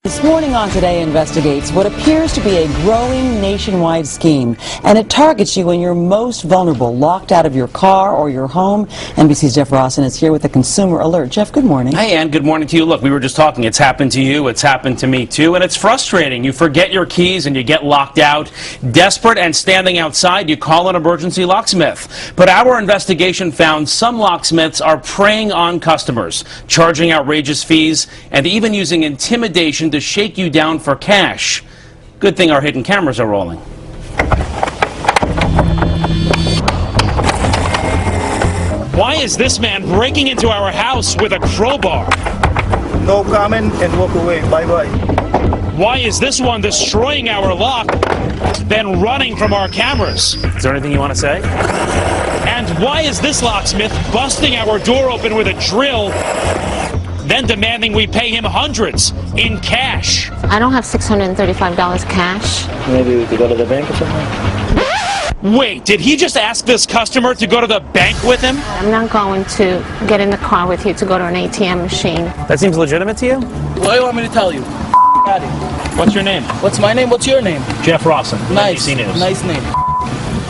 This morning on Today investigates what appears to be a growing nationwide scheme, and it targets you when you're most vulnerable, locked out of your car or your home. NBC's Jeff Rawson is here with a consumer alert. Jeff, good morning. Hey, Ann, good morning to you. Look, we were just talking. It's happened to you. It's happened to me, too, and it's frustrating. You forget your keys and you get locked out. Desperate and standing outside, you call an emergency locksmith. But our investigation found some locksmiths are preying on customers, charging outrageous fees, and even using intimidation to shake you down for cash. Good thing our hidden cameras are rolling. Why is this man breaking into our house with a crowbar? No comment and walk away. Bye-bye. Why is this one destroying our lock, then running from our cameras? Is there anything you want to say? And why is this locksmith busting our door open with a drill, then demanding we pay him hundreds in cash? I don't have $635 cash. Maybe we could go to the bank or something? Wait, did he just ask this customer to go to the bank with him? I'm not going to get in the car with you to go to an ATM machine. That seems legitimate to you? What do you want me to tell you? What's your name? What's my name? What's your name? Jeff Rawson. Nice. NBC News. Nice name.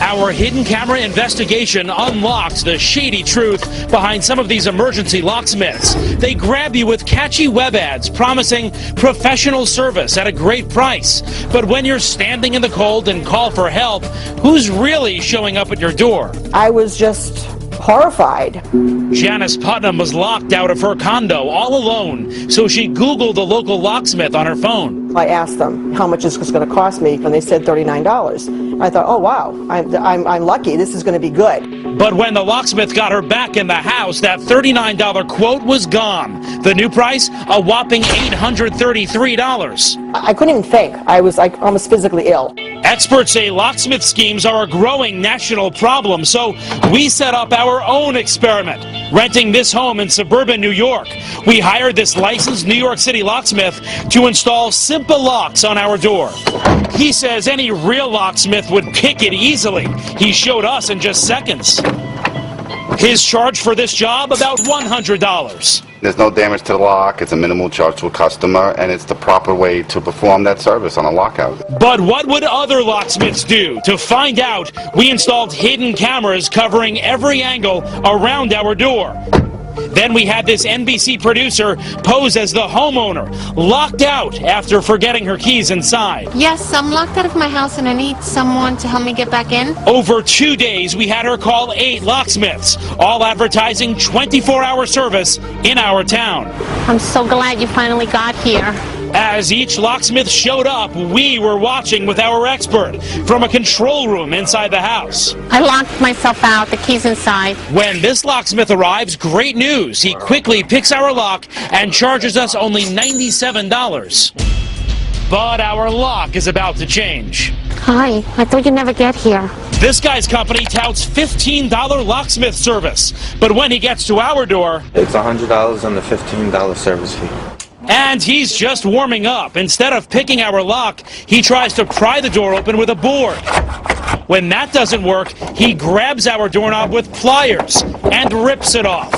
Our hidden camera investigation unlocked the shady truth behind some of these emergency locksmiths. They grab you with catchy web ads promising professional service at a great price. But when you're standing in the cold and call for help, who's really showing up at your door? I was just horrified. Janice Putnam was locked out of her condo all alone, so she Googled the local locksmith on her phone. I asked them how much this was going to cost me, and they said $39. I thought, oh wow, I'm lucky. This is going to be good. But when the locksmith got her back in the house, that $39 quote was gone. The new price, a whopping $833. I couldn't even think. I was like almost physically ill. Experts say locksmith schemes are a growing national problem, so we set up our own experiment, renting this home in suburban New York. We hired this licensed New York City locksmith to install simple locks on our door. He says any real locksmith would pick it easily. He showed us in just seconds. His charge for this job, about $100. There's no damage to the lock, it's a minimal charge to a customer, and it's the proper way to perform that service on a lockout. But what would other locksmiths do? To find out, we installed hidden cameras covering every angle around our door. Then we had this NBC producer pose as the homeowner, locked out after forgetting her keys inside. Yes, I'm locked out of my house and I need someone to help me get back in. Over 2 days, we had her call 8 locksmiths, all advertising 24-hour service in our town. I'm so glad you finally got here. As each locksmith showed up, we were watching with our expert from a control room inside the house. I locked myself out, the keys inside. When this locksmith arrives, great news. He quickly picks our lock and charges us only $97. But our lock is about to change. Hi, I thought you'd never get here. This guy's company touts $15 locksmith service. But when he gets to our door, it's $100 on the $15 service fee. And he's just warming up. Instead of picking our lock, he tries to pry the door open with a board. When that doesn't work, he grabs our doorknob with pliers and rips it off.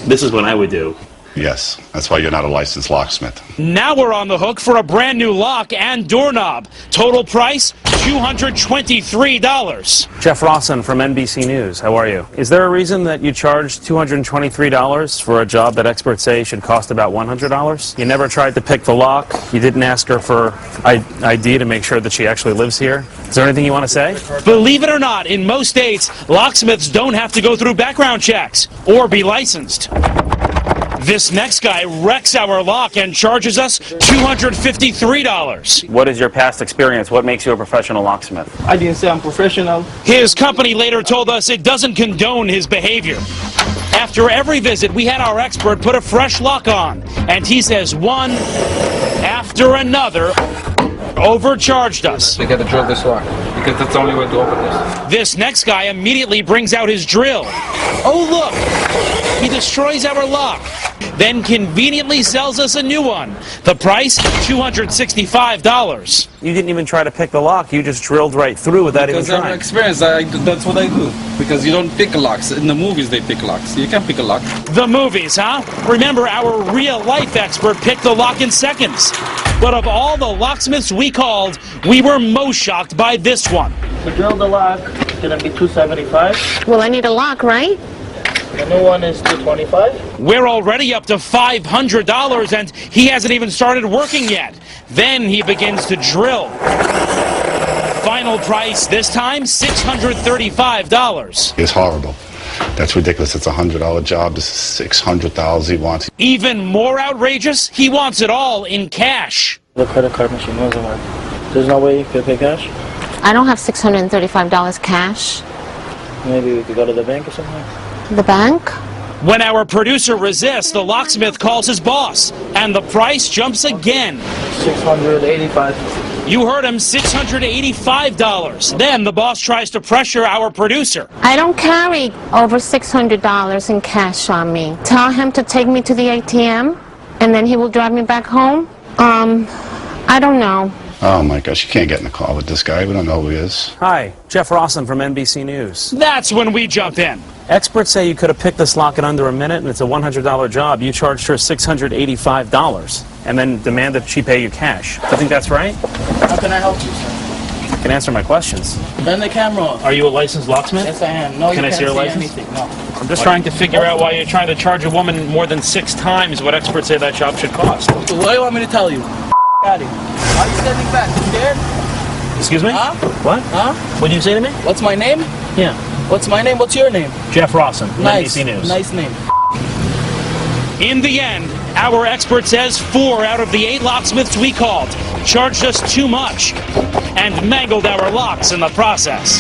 This is what I would do. Yes, that's why you're not a licensed locksmith. Now we're on the hook for a brand new lock and doorknob. Total price, $223. Jeff Rawson from NBC News. How are you? Is there a reason that you charged $223 for a job that experts say should cost about $100? You never tried to pick the lock. You didn't ask her for ID to make sure that she actually lives here. Is there anything you want to say? Believe it or not, in most states, locksmiths don't have to go through background checks or be licensed. This next guy wrecks our lock and charges us $253. What is your past experience? What makes you a professional locksmith? I didn't say I'm professional. His company later told us it doesn't condone his behavior. After every visit, we had our expert put a fresh lock on, and he says one after another overcharged us. We gotta drill this lock, because that's the only way to open this. This next guy immediately brings out his drill. Oh look! He destroys our lock. then conveniently sells us a new one. The price, $265. You didn't even try to pick the lock. You just drilled right through without even Because trying. of experience, that's what I do. Because you don't pick locks. In the movies, they pick locks. You can't pick a lock. The movies, huh? Remember, our real-life expert picked the lock in seconds. But of all the locksmiths we called, we were most shocked by this one. To drill the lock, it's gonna be $275. Well, I need a lock, right? The new one is $225. We're already up to $500, and he hasn't even started working yet. Then he begins to drill. Final price this time, $635. It's horrible. That's ridiculous. It's a $100 job. This is $600 he wants. Even more outrageous, he wants it all in cash. The credit card machine doesn't work. There's no way you could pay cash? I don't have $635 cash. Maybe we could go to the bank or something? The bank? When our producer resists, the locksmith calls his boss, and the price jumps again. $685. You heard him, $685. Then the boss tries to pressure our producer. I don't carry over $600 in cash on me. Tell him to take me to the ATM, and then he will drive me back home. I don't know. Oh my gosh, you can't get in the car with this guy. We don't know who he is. Hi, Jeff Rawson from NBC News. That's when we jump in. Experts say you could have picked this lock in under a minute, and it's a $100 job. You charged her $685 and then demanded she pay you cash. Do you think that's right? How can I help you, sir? You can answer my questions. Bend the camera off. Are you a licensed locksmith? Yes, I am. No, Can you I can't see your see license? anything. No. I'm just trying to figure out why you're trying to charge a woman more than 6 times what experts say that job should cost. So what do you want me to tell you? Out of here. Why are you standing back? You scared? Excuse me? Huh? What? Huh? What did you say to me? What's my name? Yeah. What's my name? What's your name? Jeff Rawson, Nice. NBC News. Nice name. In the end, our expert says 4 out of the 8 locksmiths we called charged us too much and mangled our locks in the process.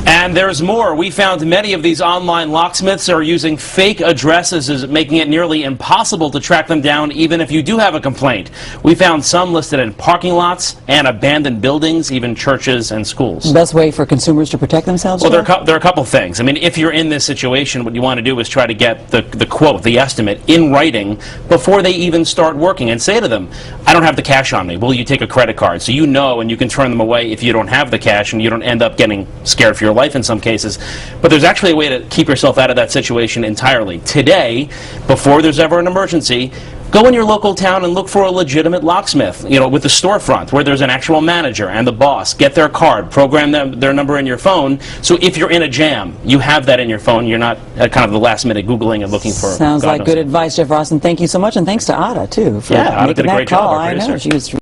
And there's more. We found many of these online locksmiths are using fake addresses, making it nearly impossible to track them down even if you do have a complaint. We found some listed in parking lots and abandoned buildings, even churches and schools. Best way for consumers to protect themselves? Well, there are a couple things. I mean, if you're in this situation, what you want to do is try to get the quote, the estimate, in writing before they even start working, and say to them, I don't have the cash on me. Will you take a credit card? So you know, and you can turn them away if you don't have the cash, and you don't end up getting scared for your life in some cases. But there's actually a way to keep yourself out of that situation entirely. Today, before there's ever an emergency, go in your local town and look for a legitimate locksmith, you know, with a storefront where there's an actual manager and the boss. Get their card, program their number in your phone, so if you're in a jam, you have that in your phone. You're not at kind of the last minute Googling and looking for. Sounds like good advice, Jeff Rawson. Thank you so much, and thanks to Ada, too, for Ada making did a that great call. job, our I know, producer. she was